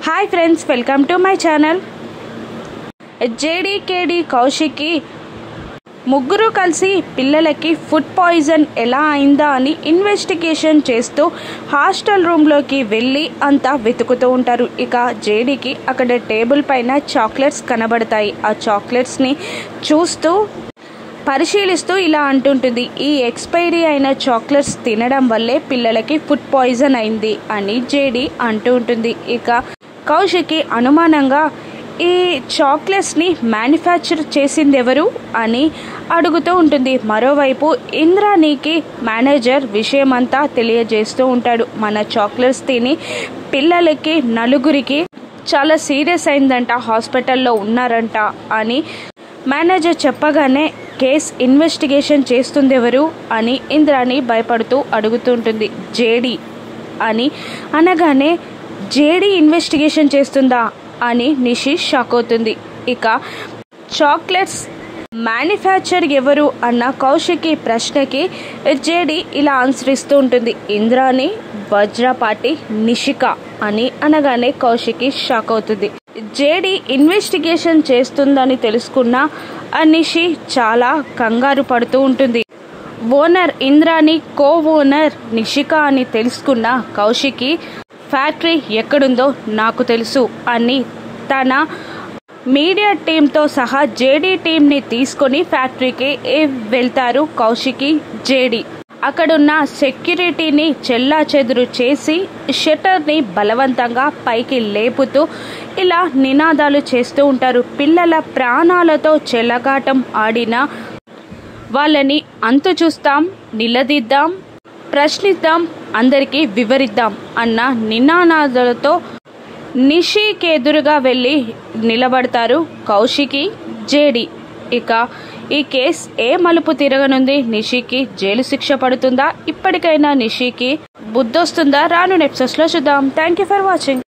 Hi friends, welcome to my channel. జేడీకేడి కౌశిక్కి ముగ్గురు కలిసి పిల్లలకి ఫుడ్ పాయిజన్ ఎలా అయిందా అని ఇన్వెస్టిగేషన్ చేస్తూ హాస్టల్ రూమ్లోకి వెళ్ళి అంతా వెతుకుతూ ఉంటారు. ఇక జేడీకి అక్కడ టేబుల్ పైన చాక్లెట్స్ కనబడతాయి. ఆ చాక్లెట్స్ని చూస్తూ పరిశీలిస్తూ ఇలా అంటుంటుంది, ఈ ఎక్స్పైరీ అయిన చాక్లెట్స్ తినడం వల్లే పిల్లలకి ఫుడ్ పాయిజన్ అయింది అని జేడీ అంటూ ఉంటుంది. ఇక కౌశిక్కి అనుమానంగా ఈ చాక్లెట్స్ని మ్యానుఫ్యాక్చర్ చేసింది ఎవరు అని అడుగుతూ ఉంటుంది. మరోవైపు ఇంద్రాణికి మేనేజర్ విషయమంతా తెలియజేస్తూ ఉంటాడు. మన చాక్లెట్స్ తిని పిల్లలకి నలుగురికి చాలా సీరియస్ అయిందంట, హాస్పిటల్లో ఉన్నారంట అని మేనేజర్ చెప్పగానే కేస్ ఇన్వెస్టిగేషన్ చేస్తుంది ఎవరు అని ఇంద్రాణి భయపడుతూ అడుగుతుంటుంది. జేడీ అని అనగానే జేడీ ఇన్వెస్టిగేషన్ చేస్తుందా అని నిషి షాక్ అవుతుంది. ఇక చాక్లెట్స్ మ్యానుఫ్యాక్చర్ ఎవరు అన్న కౌశిక్కి ప్రశ్నకి జేడీ ఇలా ఆన్సర్ ఇస్తూ ఉంటుంది. ఇంద్రాణి, వజ్రపాటి, నిషిక అని అనగానే కౌశిక్కి షాక్ అవుతుంది. జేడీ ఇన్వెస్టిగేషన్ చేస్తుందని తెలుసుకున్న నిషి చాలా కంగారు పడుతూ ఉంటుంది. Owner Indrani, co owner Nishika అని తెలుసుకున్న కౌశిక్కి ఫ్యాక్టరీ ఎక్కడుందో నాకు తెలుసు అని తన మీడియా టీంతో సహా జేడీ టీంని తీసుకొని ఫ్యాక్టరీకి వెళ్తారు కౌశిక్కి, జేడీ. అక్కడున్న సెక్యూరిటీని చెల్లాచెదురు చేసి షట్టర్ని బలవంతంగా పైకి లేపుతూ ఇలా నినాదాలు చేస్తూ ఉంటారు. పిల్లల ప్రాణాలతో చెలగాటం ఆడిన వాళ్ళని అంతు చూస్తాం, నిలదీద్దాం, ప్రశ్నిద్దాం, అందరికీ వివరిద్దాం అన్న నినాదాలతో నిషికి ఎదురుగా వెళ్ళి నిలబడతారు కౌశిక్కి, జేడీ. ఇక ఈ కేసు ఏ మలుపు తిరగనుంది? నిషికి జైలు శిక్ష పడుతుందా? ఇప్పటికైనా నిషికి బుద్ధొస్తుందా? రాను ఎపిసోడ్స్లో చూద్దాం. Thank you for watching.